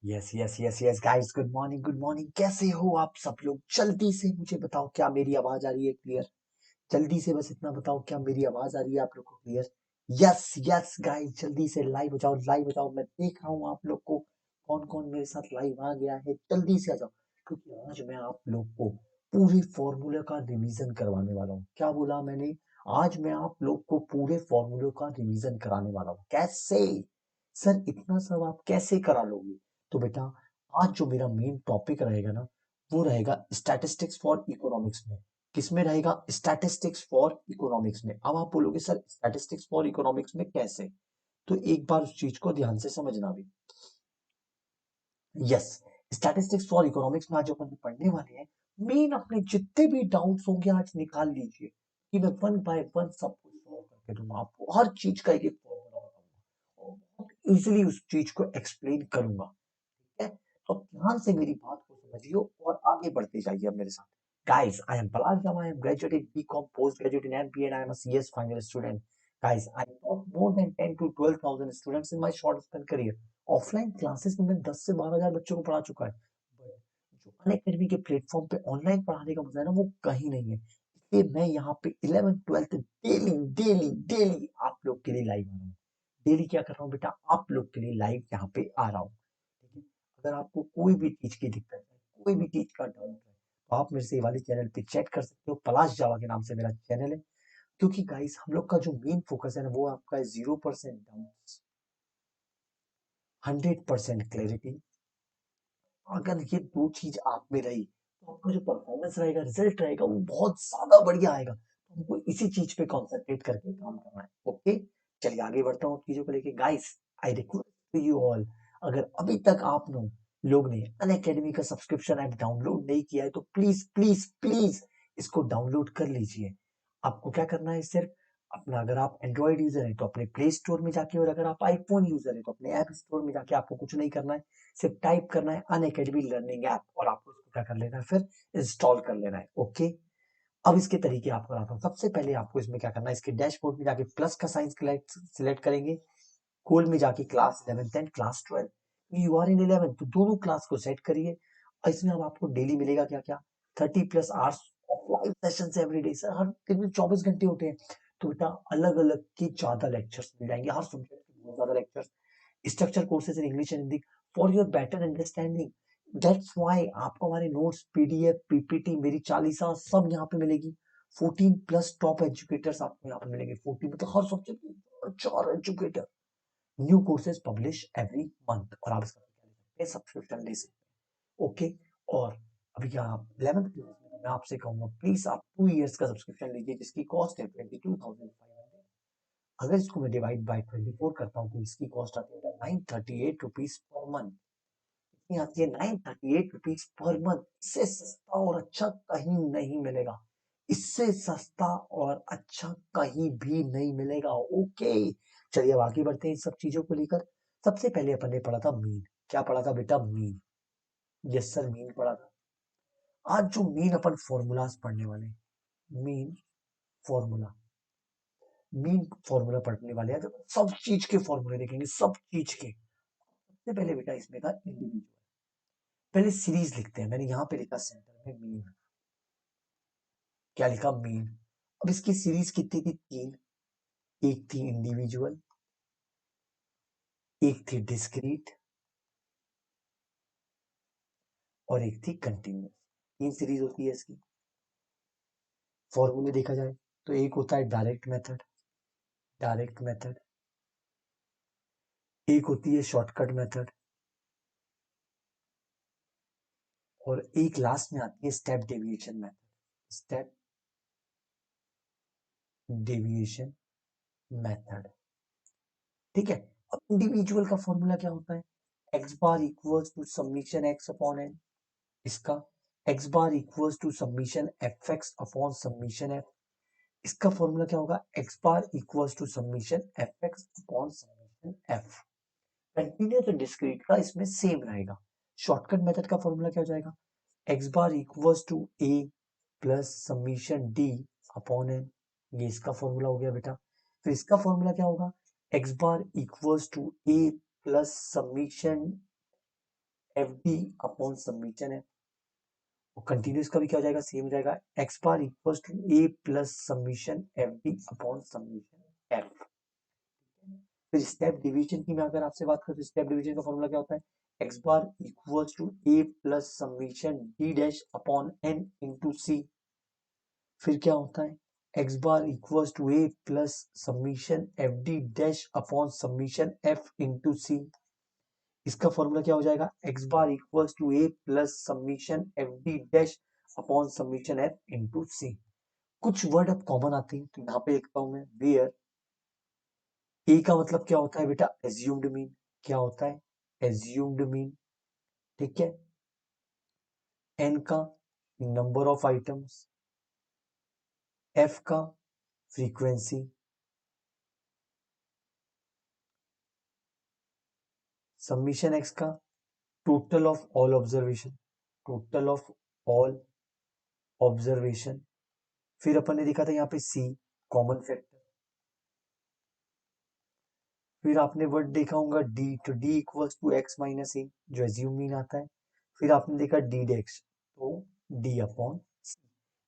Yes yes yes yes guys, good morning good morning. कैसे हो आप सब लोग? जल्दी से मुझे बताओ, क्या मेरी आवाज आ रही है क्लियर? जल्दी से बस इतना बताओ, क्या मेरी आवाज आ रही है आप लोग को क्लियर? यस यस गाइस, जल्दी से लाइव हो जाओ, लाइव हो जाओ। मैं देख रहा हूँ आप लोग को कौन कौन मेरे साथ लाइव आ गया है। जल्दी से आ जाओ, क्योंकि आज मैं आप लोग को पूरे फॉर्मूले का रिवीजन करवाने वाला हूँ। क्या बोला मैंने? आज मैं आप लोग को पूरे फॉर्मूले का रिवीजन कराने वाला हूँ। कैसे? सर इतना सब आप कैसे करा लोगे? तो बेटा, आज जो मेरा मेन टॉपिक रहेगा ना, वो रहेगा स्टैटिस्टिक्स फॉर इकोनॉमिक्स में। किसमें रहेगा? स्टैटिस्टिक्स फॉर इकोनॉमिक्स में। अब आप बोलोगे सर स्टैटिस्टिक्स फॉर इकोनॉमिक्स में कैसे? तो एक बार उस चीज को ध्यान से समझना भी। यस, स्टैटिस्टिक्स फॉर इकोनॉमिक्स में आज अपन पढ़ने वाले हैं। मेन अपने जितने भी डाउट्स होंगे आज निकाल लीजिए, कि मैं वन बाय वन सब कुछ सॉल्व करके दूंगा आपको। हर चीज का एक एक फॉर्मूला बताऊंगा और बहुत इजीली उस चीज को एक्सप्लेन करूंगा। ठीक है? तो अब ध्यान से मेरी बात को समझियो और आगे बढ़ते जाइए अब मेरे साथ। Guys, I am Palak Jama. I am graduate in BCom, postgraduate in MBA, and I am a CS final student. Guys, I taught more than 10 to 12,000 students in my short span career. Offline classes में मैं 10 से 12,000 बच्चों को पढ़ा चुका है। But जो Unacademy के प्लेटफॉर्म पे ऑनलाइन पढ़ाने का मजा है ना, वो कहीं नहीं है। इसलिए मैं यहाँ पे 11 12 डेली डेली डेली आप लोग के लिए लाइव आ रहा हूँ। डेली क्या कर रहा हूँ बेटा? आप लोग के लिए लाइव यहाँ पे आ रहा हूँ। ठीक है? अगर आपको कोई भी चीज की दिक्कत है, कोई भी चीज का डाउट है, तो आप मेरे से ये वाले चैनल पे चैट कर सकते हो। पलाश जावा के नाम से मेरा चैनल है। क्योंकि गाइस, हम लोग का जो मेन फोकस है ना, वो आपका है 0% डाउट, 100% क्लैरिटी। अगर ये दो चीज आप में रही, तो आपका जो परफॉर्मेंस रहेगा, रिजल्ट रहेगा, वो बहुत ज्यादा बढ़िया आएगा। तो हमको इसी चीज पे कॉन्सेंट्रेट करके काम करना है। ओके, चलिए आगे बढ़ता हूँ चीजों को लेके। Guys, I request to you all, अगर अभी तक आप लोग ने अनअकैडमी का सब्सक्रिप्शन ऐप डाउनलोड नहीं किया है, तो प्लीज प्लीज प्लीज इसको डाउनलोड कर लीजिए। आपको क्या करना है? सिर्फ अपना, अगर आप एंड्रॉइड यूजर है तो अपने प्ले स्टोर में जाके, और अगर आप आईफोन यूजर है तो अपने ऐप स्टोर में जाके, आपको कुछ नहीं करना है। सिर्फ टाइप करना है अनअकैडमी लर्निंग ऐप, और आपको उसको क्या कर लेना है? फिर इंस्टॉल कर लेना है। ओके, अब इसके तरीके आपको बताता हूँ। सबसे पहले आपको इसमें क्या करना है? इसके डैशबोर्ड में जाके प्लस का साइन सिलेक्ट करेंगे। कोल में जाके class 11th and class 12, you are in 11 तो दोनों क्लास को सेट करिए। और इसमें अब आपको डेली मिलेगा क्या क्या? 30+ hours of live session every day. Sir हर दिन में 24 घंटे होते हैं, तो बेटा अलग अलग की ज्यादा लेक्चर्स मिल जाएंगे, हर सब्जेक्ट के बहुत ज्यादा lectures. Structure courses in English and Hindi for your better understanding. That's why आपको हमारे नोट्स, पीडीएफ, पीपीटी, मेरी चालीसा सब यहाँ पे मिलेगी। 14+ टॉप एजुकेटर्स आपको यहाँ पे मिलेंगे। 14 मतलब हर subject 4 educator. New courses publish every month, और आप इसका सब्सक्रिप्शन ले सकते हैं। ओके, और अभी क्या आप 11th क्लास में, मैं आपसे कहूंगा प्लीज आप 2 इयर्स का सब्सक्रिप्शन लीजिए, जिसकी कॉस्ट है 22,500। अगर इसको मैं डिवाइड बाय 24 करता हूँ, तो इसकी कॉस्ट आती है 938 रुपीज पर मंथ। इतनी आती है 938 रुपीज पर मंथ। इससे सस्ता और अच्छा कहीं नहीं मिलेगा। इससे सस्ता और अच्छा कहीं भी नहीं मिलेगा। ओके, चलिए अब आगे बढ़ते हैं इन सब चीजों को लेकर। सबसे पहले अपन ने पढ़ा था मीन। क्या पढ़ा था बेटा? मीन। यस सर, मीन पढ़ा था। आज जो मीन अपन फॉर्मूलाज पढ़ने वाले हैं, मीन फॉर्मूला, मीन फॉर्मूला पढ़ने वाले हैं, तो सब चीज के फॉर्मूले देखेंगे, सब चीज के। सबसे पहले बेटा इसमें था इंडिविजुअल। पहले सीरीज लिखते हैं। मैंने यहाँ पे लिखा सेंटर में मीन। क्या लिखा? मीन। अब इसकी सीरीज कितनी थी? 3। एक थी इंडिविजुअल, एक थी डिस्क्रीट, और एक थी कंटिन्यूअस। 3 सीरीज होती है इसकी। फॉर्मूले देखा जाए तो एक होता है डायरेक्ट मेथड, डायरेक्ट मेथड। एक होती है शॉर्टकट मेथड, और एक लास्ट में आती है step deviation method, step deviation method. ठीक है? अब इंडिविजुअल का फॉर्मूला क्या होता है? X bar equals to summation x upon n. इसका x bar equals to summation f x upon summation f. इसका फॉर्मूला क्या होगा? X bar equals to summation f x upon summation f. Continuous और discrete का इसमें same रहेगा। Shortcut method का formula क्या हो जाएगा? X bar equals to A plus summation D upon N. ये इसका फॉर्मूला हो गया बेटा। फिर इसका फॉर्मूला क्या होगा? X bar equals to A plus summation F D upon summation है, और कंटिन्यूस का भी क्या हो जाएगा, सेम हो जाएगा, x bar equal to A plus summation F D upon summation F. फिर स्टेप डिवीजन की मैं अगर आपसे बात करूं तो स्टेप डिवीजन का फॉर्मूला क्या होता है, x bar equal to A plus summation d dash upon n into c. फिर क्या होता है, x bar equal to A plus summation F d dash upon summation f into c. इसका formula क्या हो जाएगा, x bar equal to A plus summation F d dash upon summation f into c. कुछ word अब common आते हैं तो यहाँ पे लिखता हूं मैं, वेयर ए का मतलब क्या होता है बेटा, एज्यूम्ड मीन। क्या होता है, एज्यूम्ड मीन। ठीक है, एन का नंबर ऑफ आइटम्स, एफ का फ्रीक्वेंसी, सबमिशन एक्स का total of all observation, total of all observation. फिर अपन ने देखा था यहाँ पे सी, कॉमन फैक्टर। फिर आपने वर्ड देखा होगा डी, तो d equals to x minus a जो एज्यूम मीन आता है। फिर आपने देखा डी डेक्स, तो डी अपॉन सी।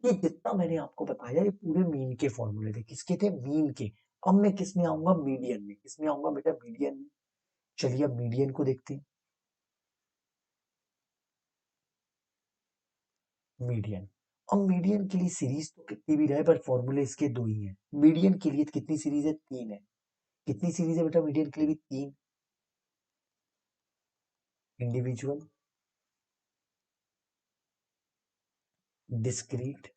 ये जितना मैंने आपको बताया ये पूरे मीन के फॉर्मूले थे, किसके थे, मीन के। अब मैं किस में आऊंगा, मीडियन में। किस में आऊंगा बेटा, मीडियन में। चलिए अब मीडियन को देखते हैं। मीडियन, अब मीडियन के लिए सीरीज तो कितनी भी रहे पर फॉर्मूले इसके दो ही हैं। मीडियन के लिए कितनी सीरीज है, तीन है। कितनी सीरीज है बेटा मीडियन के लिए भी, तीन। इंडिविजुअल, डिस्क्रीट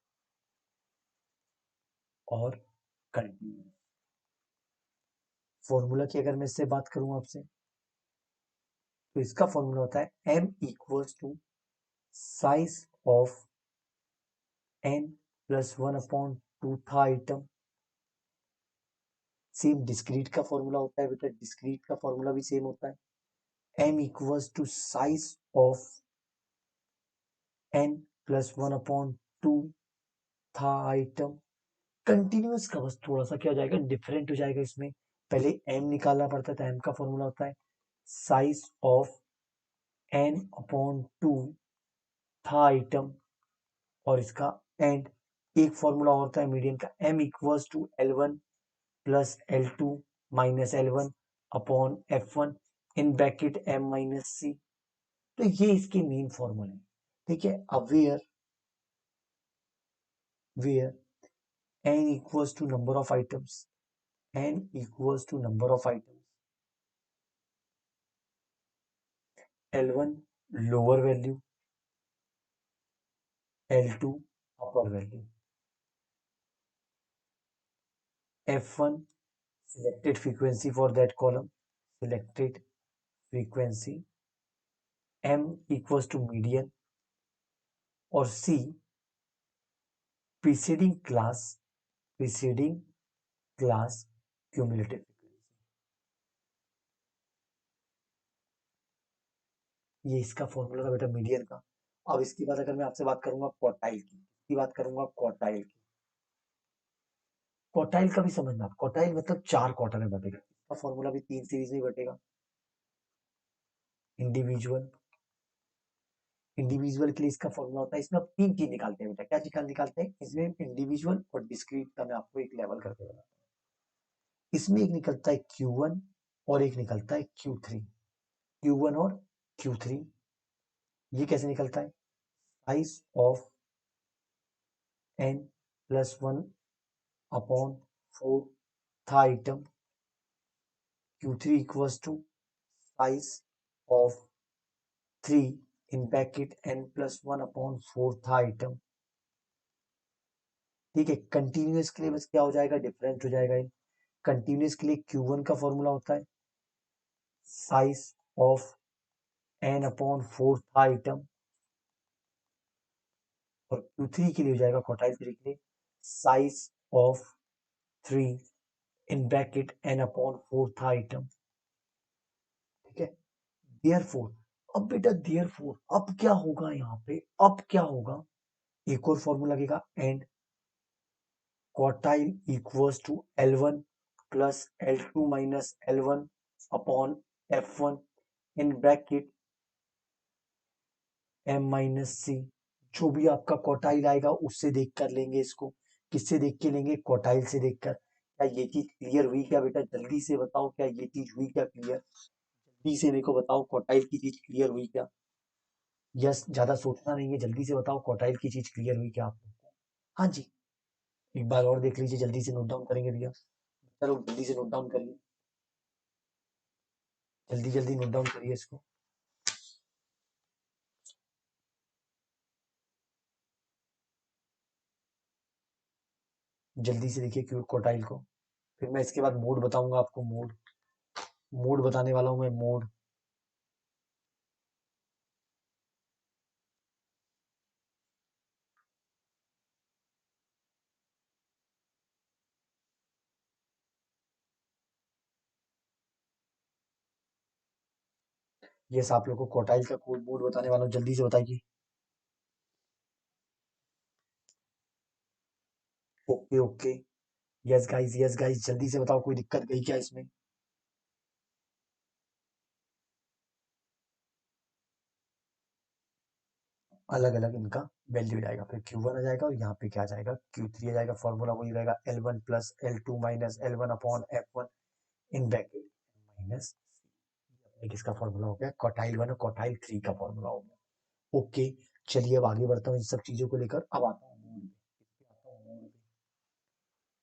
और कंटिन्यूस। फॉर्मूला की अगर मैं इससे बात करूं आपसे, तो इसका फॉर्मूला होता है m equals to size of n plus one upon two th item. Same discrete का फॉर्मूला होता है बेटा, डिस्क्रीट का फॉर्मूला भी सेम होता है, m equals to size of n plus one upon two th item. Continuous का बस थोड़ा सा क्या हो जाएगा, डिफरेंट हो जाएगा। इसमें पहले m निकालना पड़ता था, m का फॉर्मूला होता है size of n upon two th item, और इसका एंड। एक फॉर्मूला होता है मीडियन का, m equals to L1 plus L2 minus L1 upon F1 in bracket m minus c. तो ये इसके मेन फॉर्मूले हैं। ठीक है, अब where n equals to number of items, n equals to number of items, L1 lower value, L2 upper value, F1 selected frequency for that column, selected frequency, m equals to median, और c preceding class cumulative frequency। ये इसका formula था बेटा median का। अब इसके बाद अगर मैं आपसे बात करूंगा क्वार्टाइल की बात करूंगा क्वार्टाइल की। क्वार्टाइल का भी समझना, क्वार्टाइल मतलब चार क्वार्टर में बटेगा। इसका फॉर्मूला भी तीन सीरीज में बटेगा। इंडिविजुअल, इंडिविजुअल के लिए इसका फॉर्मूला होता है, इसमें आप तीन चीज निकालते हैं बेटा। क्या चीज निकालते हैं इसमें, इंडिविजुअल और डिस्क्रीट का मैं आपको एक लेवल करके बताता हूँ। इसमें एक निकलता है Q1 और एक निकलता है Q3। Q1 और Q3 ये कैसे निकलता है, size of n plus one upon four th item, Q3 equals to size of three in bracket n plus one upon four th item. ठीक है, कंटिन्यूअस के लिए बस क्या हो जाएगा, डिफरेंट हो जाएगा। कंटिन्यूअस के लिए Q1 का फॉर्मूला होता है size of n upon four th item, और Q3 के लिए हो जाएगा क्वार्टाइल थ्री के लिए size of three in bracket n upon four th item. ठीक है, देयरफॉर, अब बेटा देयरफॉर अब क्या होगा यहाँ पे, अब क्या होगा, एक और फॉर्मूला लगेगा, and quartile equals to L1 plus L2 minus L1 upon F1 in bracket m minus c, जो भी आपका क्वार्टाइल आएगा उससे देख कर लेंगे इसको। किससे देख के लेंगे? क्वार्टाइल से देखकर। क्या ये चीज क्लियर हुई क्या बेटा? जल्दी से बताओ, क्या ये चीज हुई क्या क्लियर? जल्दी से मेरे को बताओ, क्वार्टाइल की चीज क्लियर हुई क्या? यस, ज्यादा सोचना नहीं है, जल्दी से बताओ क्वार्टाइल की चीज क्लियर हुई क्या आप लोग को? हाँ जी, एक बार और देख लीजिए, जल्दी से नोट डाउन करेंगे भैया। चलो जल्दी से नोट डाउन करिए, जल्दी जल्दी नोट डाउन करिए इसको, जल्दी से देखिए क्यों क्वार्टाइल को। फिर मैं इसके बाद मोड बताऊंगा आपको, मोड, मोड बताने वाला हूँ मैं, मोड। यस, आप लोग को क्वार्टाइल का कोड मोड बताने वाला हूँ, जल्दी से बताइए। ओके ओके, यस गाइस जल्दी से बताओ, कोई दिक्कत गई क्या इसमें? अलग अलग इनका वैल्यू जाएगा, फिर Q1 आ जाएगा और यहाँ पे क्या आ जाएगा? Q3 आ जाएगा। फॉर्मूला वही रहेगा, L1 plus L2 minus L1 upon F1 in bracket minus, किसका फॉर्मूला हो गया? क्वार्टाइल 1 और क्वार्टाइल 3 का फॉर्मूला हो गया। ओके, चलिए अब आगे बढ़ता हूँ इन सब चीजों को लेकर। अब आता हूँ मोड पे, इस पे आता हूँ मोड पे।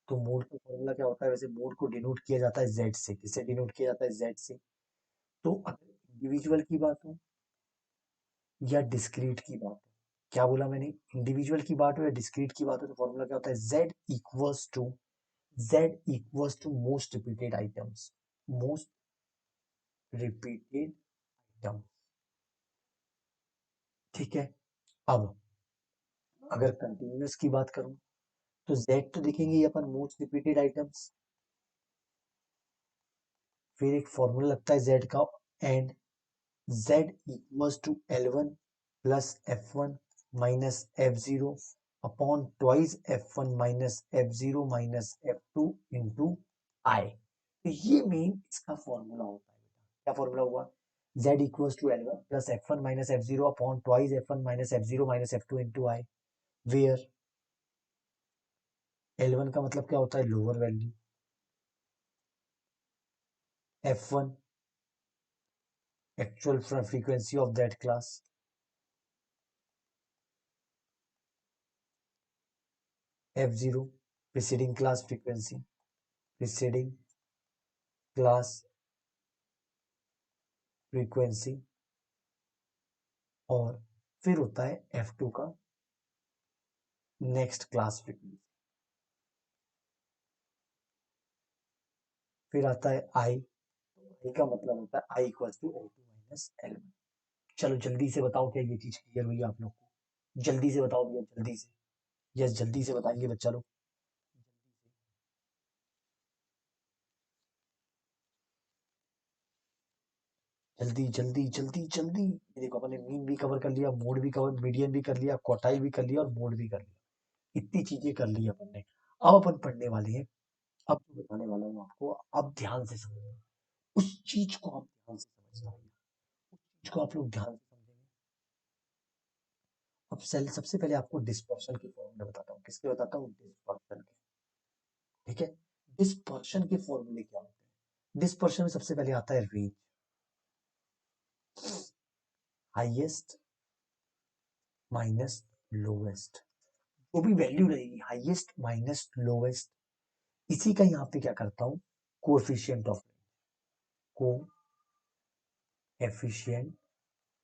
तो मोड का फॉर्मूला क्या होता है? वैसे मोड को डिनोट किया जाता है Z से। किससे डिनोट किया जाता है? Z से। तो अगर इंडिविजुअल की बात हो या डिस्क्रीट की बात हो, क्या बोला मैंने? इंडिविजुअल की बात हो या डिस्क्रीट की बात हो, तो फॉर्मूला क्या होता है? Z equals to most repeated items, most repeated item. ठीक है। अब अगर कंटिन्यूअस की बात करूं, तो Z तो देखेंगे ही अपन, मोस्ट रिपीटेड आइटम्स। फिर एक फॉर्मूला लगता है Z का, and Z equals to L1 plus F1 minus F0 upon twice F1 minus F0 minus F2 into I। तो ये मेन इसका फॉर्मूला होता है बेटा। क्या फॉर्मूला हुआ? Z equals to L1 plus F1 minus F0 upon twice F1 minus F0 minus F2 into I, where L1 का मतलब क्या होता है? Lower value, F1 actual frequency of that class, F0 preceding class frequency, preceding class frequency, और फिर होता है F2 का नेक्स्ट क्लास फ्रीक्वेंसी, फिर आता है I। I का मतलब होता है I equals to L2 minus L1। चलो जल्दी से बताओ, क्या ये चीज क्लियर हुई आप लोग को? जल्दी से बताओ भैया, जल्दी से। यस, जल्दी से बताएंगे बच्चा लोग। जल्दी जल्दी जल्दी जल्दी। ये देखो, अपने मीन भी कवर कर लिया, मोड भी कवर, मीडियन भी कर लिया, क्वार्टाइल भी कर लिया और मोड भी कर लिया। इतनी चीजें कर ली अपन ने। अब अपन पढ़ने वाले हैं, अब जो बताने वाला हूँ आपको, अब ध्यान से समझना। उस चीज को आप ध्यान से समझना भैया, उस चीज को आप लोग ध्यान से समझेंगे। अब सबसे पहले आपको डिस्पर्शन की फॉर्मूला बताता हूँ। किसके बताता हूँ? डिस्पर्शन के। ठीक है। डिस्पर्शन के फॉर्मूले क्या होते हैं? डिस्पर्शन में सबसे पहले आता है रेंज, हाईएस्ट माइनस लोवेस्ट। वो भी वैल्यू रहेगी, हाईएस्ट माइनस लोवेस्ट। इसी का यहाँ पे क्या करता हूँ? Coefficient of, coefficient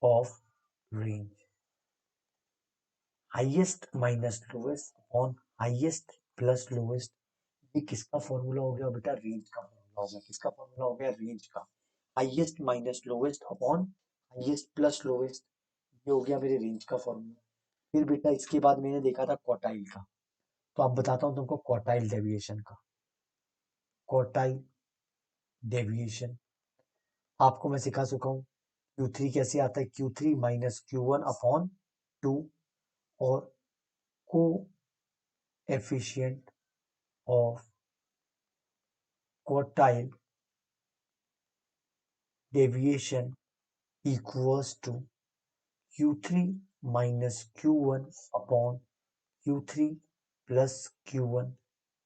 of range, highest minus lowest upon highest plus lowest. ये किसका फॉर्मूला हो गया बेटा? रेंज का फॉर्मूला हो गया। किसका फॉर्मूला हो गया? रेंज का। Highest minus lowest upon highest plus lowest, ये हो गया मेरे रेंज का फॉर्मूला। फिर बेटा इसके बाद मैंने देखा था क्वार्टाइल का, तो अब बताता हूँ तुमको क्वार्टाइल डेविएशन का। क्वार्टाइल डेविएशन आपको मैं सिखा चुका हूँ। Q3 कैसे आता है? Q3 माइनस Q1 अपॉन 2, और coefficient of quartile deviation equals to Q3 minus Q1 upon Q3 plus Q1।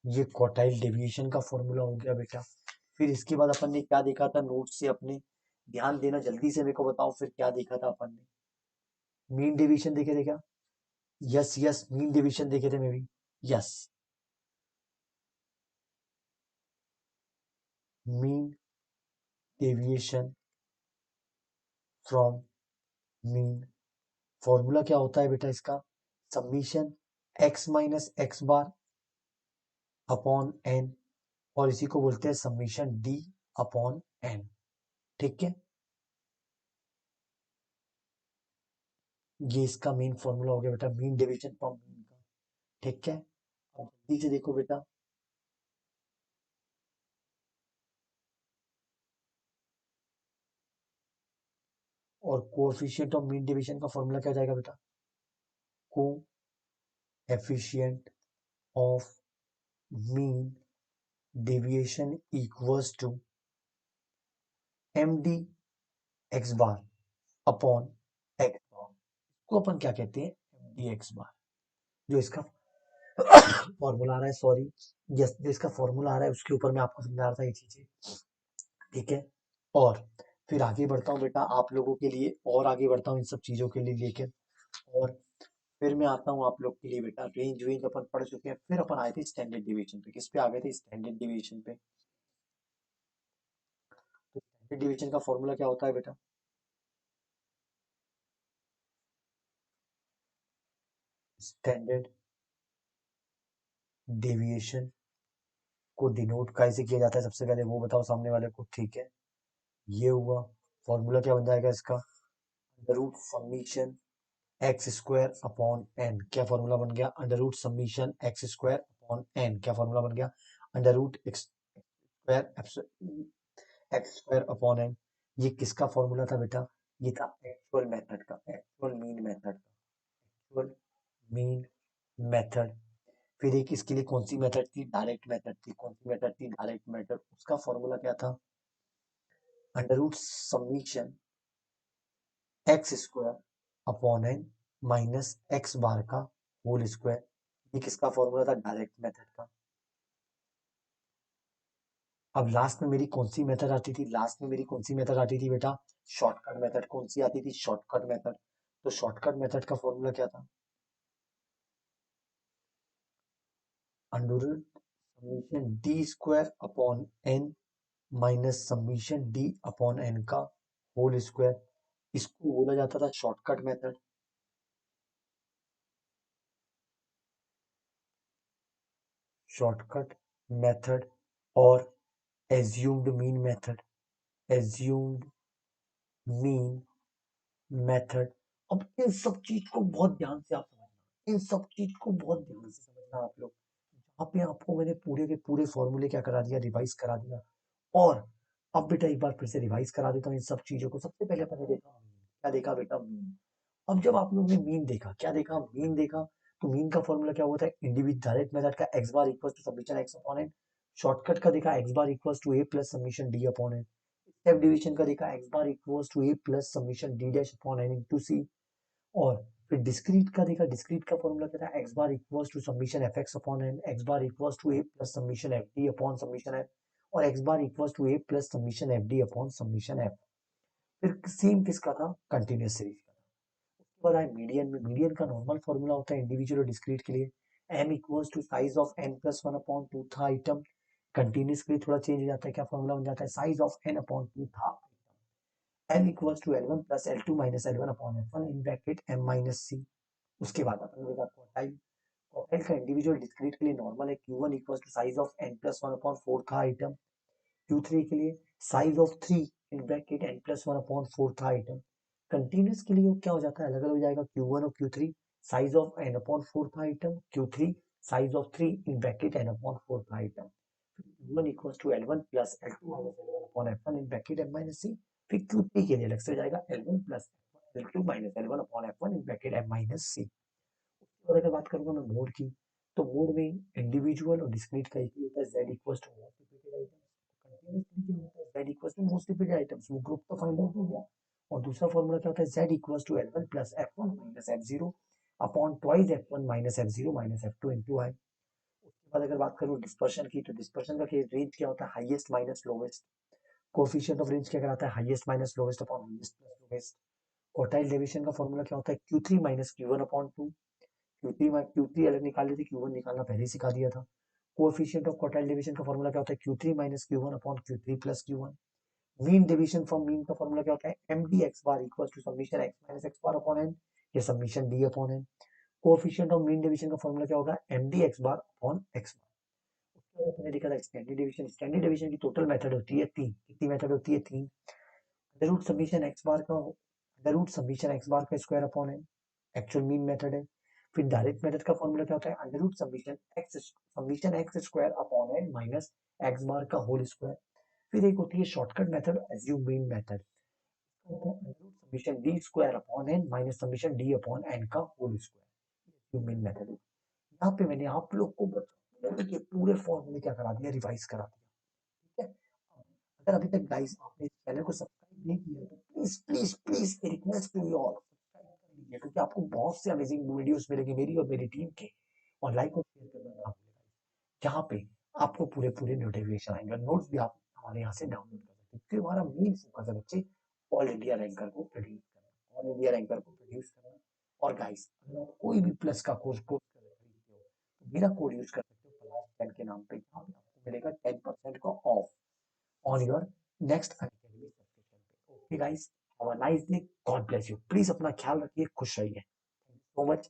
ये क्वार्टाइल डेविएशन का फॉर्मूला हो गया बेटा। फिर इसके बाद अपन ने क्या देखा था नोट से अपने, ध्यान देना जल्दी से, मेरे को बताओ फिर क्या देखा था अपन ने। मीन डेविएशन देखे थे क्या? यस यस, मीन डेविएशन देखे थे मे भी। Yes, mean deviation from mean. Formula क्या होता है बेटा इसका? समीशन x माइनस एक्स बार अपॉन n, और इसी को बोलते हैं समीशन d अपॉन n। ठीक है, ये इसका मेन फॉर्मूला हो गया बेटा, मीन डेविएशन फ्रॉम मीन का। ठीक है, अब जल्दी से देखो बेटा, और कोएफिशिएंट ऑफ मीन डेविएशन का फॉर्मूला क्या हो जाएगा बेटा? Coefficient of mean deviation equals to md x bar upon x bar. को अपन क्या कहते हैं? md x बार। जो इसका फॉर्मूला आ रहा है, सॉरी, यस, जो इसका फॉर्मूला आ रहा है उसके ऊपर मैं आपको समझा रहा था ये चीजें। ठीक है, और फिर आगे बढ़ता हूँ बेटा आप लोगों के लिए, और आगे बढ़ता हूँ इन सब चीजों के लिए लेकर, और फिर मैं आता हूँ आप लोग के लिए बेटा। रेंज वेंज अपन पढ़ चुके हैं, फिर अपन आए थे स्टैंडर्ड डिवीजन पे। किस पे आ गए थे? स्टैंडर्ड डिवीजन पे। तो स्टैंडर्ड डिवीजन का फॉर्मूला क्या होता है बेटा? स्टैंडर्ड डेविएशन को डिनोट कैसे किया जाता है सबसे पहले वो बताओ सामने वाले को। ठीक है, ये हुआ। फॉर्मूला क्या बन जाएगा इसका? Under root summation x square upon N. क्या फॉर्मूला बन गया? Under root summation x square upon N. क्या फॉर्मूला बन गया? Under root X square, X square upon N. ये किसका फॉर्मूला था बेटा? ये था एक्चुअल मेथड का, एक्चुअल मीन मेथड का, एक्चुअल मीन मेथड। फिर एक इसके लिए कौन सी मेथड थी? डायरेक्ट मेथड थी। कौन सी मेथड थी? Direct method. उसका फॉर्मूला क्या था? Under root summation x square upon N minus x bar का होल स्क्वायर। ये किसका फॉर्मूला था? डायरेक्ट मेथड का। अब लास्ट में मेरी कौन सी मेथड आती थी? लास्ट में मेरी कौन सी मेथड आती थी बेटा? Shortcut method. कौन सी आती थी? Shortcut method. तो शॉर्टकट मेथड का फॉर्मूला क्या था? Under root summation D square upon N minus summation D upon N का होल स्क्वायर। इसको बोला जाता था शॉर्टकट मेथड। शॉर्टकट मेथड और assumed mean method. Assumed mean method. अब इन सब चीज को बहुत ध्यान से आप समझना, इन सब चीज को बहुत ध्यान से समझना आप लोग। यहाँ पे आपको मैंने पूरे के पूरे फॉर्मूले क्या करा दिया? रिवाइज करा दिया। और अब बेटा एक बार फिर से रिवाइज करा देता हूँ इन सब चीजों को। सबसे पहले अपन ने देखा मीन। क्या देखा बेटा? मीन। अब जब आप लोगों ने मीन देखा, क्या देखा? मीन देखा। तो मीन का फॉर्मूला क्या होता है? इंडिविजुअल डायरेक्ट मेथड का x bar equal to summation x upon n. Shortcut का देखा x bar equal to A plus summation D upon n. Step division का देखा x bar equal to A plus summation d dash upon n into c. और फिर discrete का देखा, discrete का formula क्या था? X bar equals to summation f x upon n, x bar equals to A plus summation F D upon summation f, और x bar equals to A plus summation F D upon summation F. फिर same किसका था? Continuous series का। उसके बाद आए median में। Median का नॉर्मल फॉर्मूला होता है इंडिविजुअल और डिस्क्रीट के लिए, m equals to size of n plus one upon two th item. Continuous के लिए थोड़ा चेंज हो जाता है। क्या फॉर्मूला बन जाता है? Size of n upon two th n equals to l1 plus l2 minus l1 upon f1 in bracket m minus c। उसके बाद अपन ने देखा क्वार्टाइल। क्वार्टाइल का इंडिविजुअल डिस्क्रीट के लिए नॉर्मल है Q1 equal to size of n plus one upon four th item. Q3 के लिए size of three in bracket n plus one upon four th item. Continuous के लिए क्या हो जाता है? अलग अलग हो जाएगा। Q1 और Q3 size of n upon four th item. Q3 size of three in bracket n upon four th item. Q1 equal to L1 plus L2 minus L1 upon F1 in bracket m minus c। फिर Q3 के लिए अलग से हो जाएगा L1 plus L2 minus L1 upon F1 in bracket m minus c। और अगर बात करूंगा मैं मोड की, तो मोड में इंडिविजुअल और डिस्क्रीट का एक ही होता है, z equals to most repeated items. Continuously क्या होता है? z equals to most repeated items. वो ग्रुप तो फाइंड आउट हो गया। और दूसरा फॉर्मूला क्या होता है, z equal to L1 plus F1 minus F0 upon twice F1 minus F0 minus F2 into i. उसके बाद अगर बात करूँ डिस्पर्शन की, तो डिस्पर्शन का रेंज क्या होता है, highest minus lowest. Coefficient of range क्या कहलाता है, highest minus lowest upon highest plus lowest. Quartile deviation का फॉर्मूला क्या होता है, Q3 minus Q1 upon 2। Q3 अलग निकाल लेते, Q1 निकालना पहले ही सिखा दिया था। कोएफिशिएंट ऑफ क्वार्टाइल डेविएशन का फॉर्मूला क्या होता है, Q3 minus Q1 upon Q3 plus Q1। Mean deviation from mean का फॉर्मूला क्या होता है, md x bar equal to summation x minus x bar upon n, या summation d upon n। Coefficient of mean deviation का formula क्या होगा, md x bar upon x bar. उसके बाद अपने लिखा था स्टैंडर्ड डेविएशन। स्टैंडर्ड डेविएशन की टोटल मेथड होती है 3। कितनी मेथड होती है, 3। Under root summation x bar का, under root summation x bar का square upon n, actual mean method है। फिर डायरेक्ट मेथड का फॉर्मूला क्या होता है, under root summation x square upon n minus x bar का होल स्क्वायर। फिर एक होती है shortcut method, assume mean method, summation D square upon N minus summation D upon N का होल स्क्वायर, मीन मेथड। यहाँ पे मैंने आप लोग को के पूरे फॉर्मूले क्या करा दिया, रिवाइज करा दिया। ठीक है, अगर अभी तक गाइस आपने इस चैनल को सब्सक्राइब नहीं किया तो please please please request to you all subscribe कर लीजिए, क्योंकि आपको बहुत से अमेजिंग वीडियोस मिलेंगे मेरी और मेरी टीम के। और लाइक और शेयर करना ना भूलिएगा, जहाँ पे आपको पूरे पूरे नोटिफिकेशन आएंगे। नोट्स भी आप हमारे यहाँ से डाउनलोड कर सकते हैं, क्योंकि हमारा मेन फोकस है बच्चे ऑल इंडिया रैंकर को प्रोड्यूस करना, ऑल इंडिया रैंकर को प्रोड्यूस करना। और गाइस अगर आप कोई भी प्लस का कोर्स खरीदते हो तो मेरा कोड यूज कर सकते हो पलाश 10 के नाम पे, जहाँ पे आपको मिलेगा 10% का off on your next academy subscription पे। Okay guys, have a nice day, God bless you. Please अपना ख्याल रखिए, खुश रहिए। Thank you so much.